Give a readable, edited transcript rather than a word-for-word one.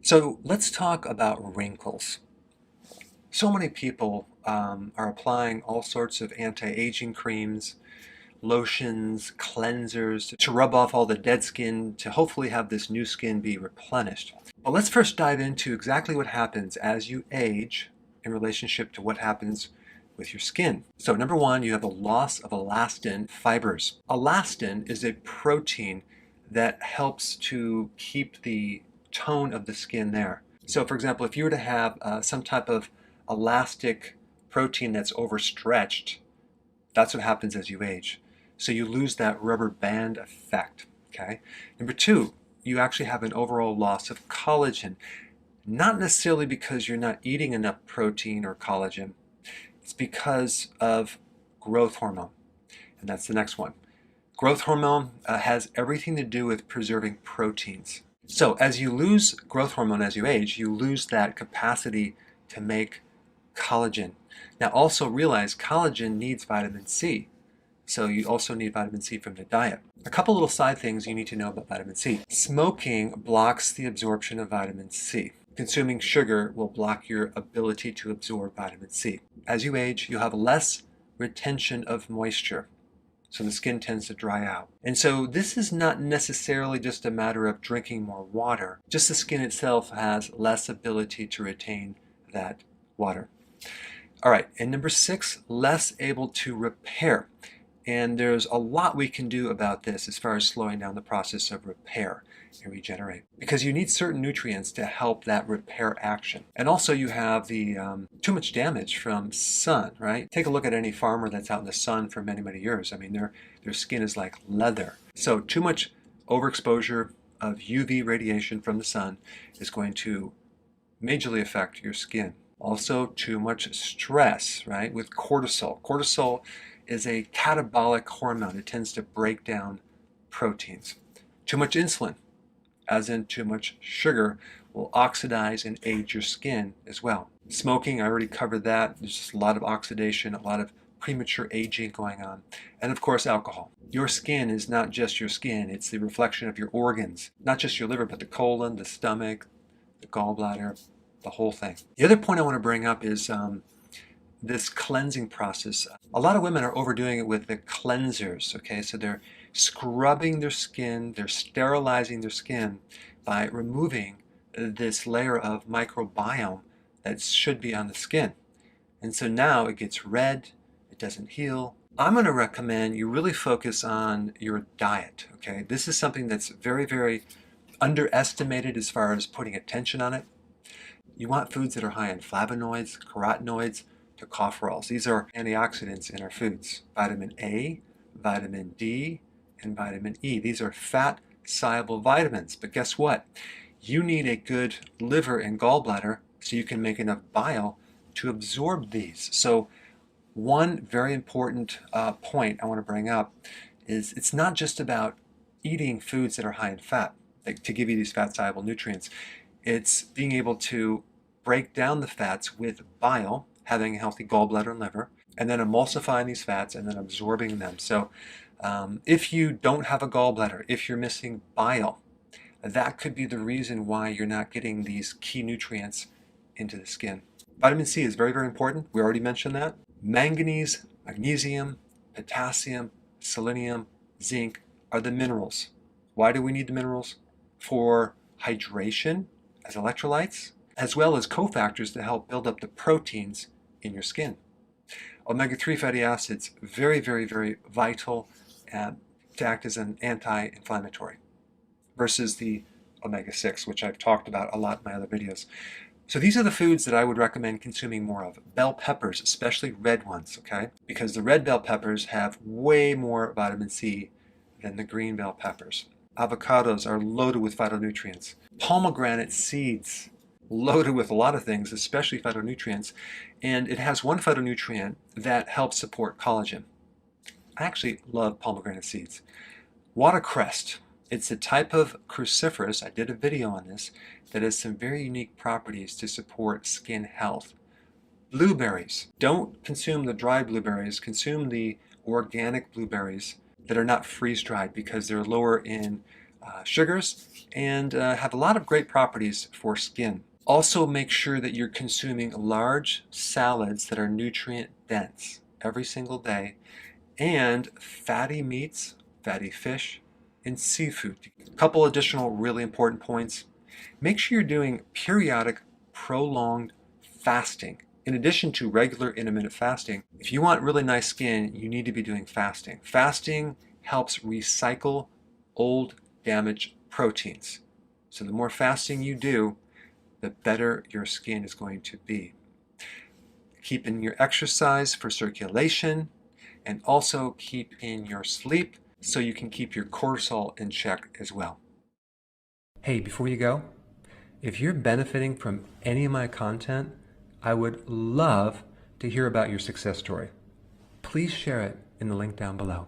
So let's talk about wrinkles. So many people are applying all sorts of anti-aging creams, lotions, cleansers to rub off all the dead skin to hopefully have this new skin be replenished. But let's first dive into exactly what happens as you age in relationship to what happens with your skin. So number one, you have a loss of elastin fibers. Elastin is a protein that helps to keep the tone of the skin there. So for example, if you were to have some type of elastic protein that's overstretched, that's what happens as you age. So you lose that rubber band effect, okay? Number two, you actually have an overall loss of collagen. Not necessarily because you're not eating enough protein or collagen. It's because of growth hormone. And that's the next one. Growth hormone has everything to do with preserving proteins. So as you lose growth hormone as you age, you lose that capacity to make collagen. Now also realize collagen needs vitamin C. So you also need vitamin C from the diet. A couple little side things you need to know about vitamin C. Smoking blocks the absorption of vitamin C. Consuming sugar will block your ability to absorb vitamin C. As you age, you'll have less retention of moisture. So the skin tends to dry out. And so this is not necessarily just a matter of drinking more water. Just the skin itself has less ability to retain that water. All right, and number six, less able to repair. And there's a lot we can do about this as far as slowing down the process of repair and regenerate. Because you need certain nutrients to help that repair action. And also you have the too much damage from sun, right? Take a look at any farmer that's out in the sun for many, many years. I mean, their skin is like leather. So too much overexposure of UV radiation from the sun is going to majorly affect your skin. Also, too much stress, right? With cortisol. Cortisol is a catabolic hormone. It tends to break down proteins. Too much insulin, as in too much sugar, will oxidize and age your skin as well. Smoking, I already covered that. There's just a lot of oxidation, a lot of premature aging going on. And of course, alcohol. Your skin is not just your skin. It's the reflection of your organs. Not just your liver, but the colon, the stomach, the gallbladder, the whole thing. The other point I want to bring up is this cleansing process. A lot of women are overdoing it with the cleansers, okay? So they're scrubbing their skin, they're sterilizing their skin by removing this layer of microbiome that should be on the skin. And so now it gets red, it doesn't heal. I'm going to recommend you really focus on your diet, okay? This is something that's very, very underestimated as far as putting attention on it. You want foods that are high in flavonoids, carotenoids, Tocopherols. These are antioxidants in our foods. Vitamin A, vitamin D, and vitamin E. These are fat-soluble vitamins. But guess what? You need a good liver and gallbladder so you can make enough bile to absorb these. So one very important point I want to bring up is it's not just about eating foods that are high in fat, like to give you these fat-soluble nutrients. It's being able to break down the fats with bile, having a healthy gallbladder and liver, and then emulsifying these fats and then absorbing them. So if you don't have a gallbladder, if you're missing bile, that could be the reason why you're not getting these key nutrients into the skin. Vitamin C is very, very important. We already mentioned that. Manganese, magnesium, potassium, selenium, zinc are the minerals. Why do we need the minerals? For hydration as electrolytes, as well as cofactors to help build up the proteins in your skin. Omega-3 fatty acids, very, very, very vital to act as an anti-inflammatory versus the omega-6, which I've talked about a lot in my other videos. So these are the foods that I would recommend consuming more of. Bell peppers, especially red ones, okay? Because the red bell peppers have way more vitamin C than the green bell peppers. Avocados are loaded with phytonutrients. Pomegranate seeds, loaded with a lot of things, especially phytonutrients, and it has one phytonutrient that helps support collagen. I actually love pomegranate seeds. Watercress, it's a type of cruciferous, I did a video on this, that has some very unique properties to support skin health. Blueberries, don't consume the dried blueberries, consume the organic blueberries that are not freeze-dried because they're lower in sugars and have a lot of great properties for skin. Also, make sure that you're consuming large salads that are nutrient dense every single day, and fatty meats, fatty fish, and seafood. A couple additional really important points. Make sure you're doing periodic, prolonged fasting. In addition to regular intermittent fasting, if you want really nice skin, you need to be doing fasting. Fasting helps recycle old, damaged proteins. So the more fasting you do, the better your skin is going to be. Keep in your exercise for circulation, and also keep in your sleep so you can keep your cortisol in check as well. Hey, before you go, if you're benefiting from any of my content, I would love to hear about your success story. Please share it in the link down below.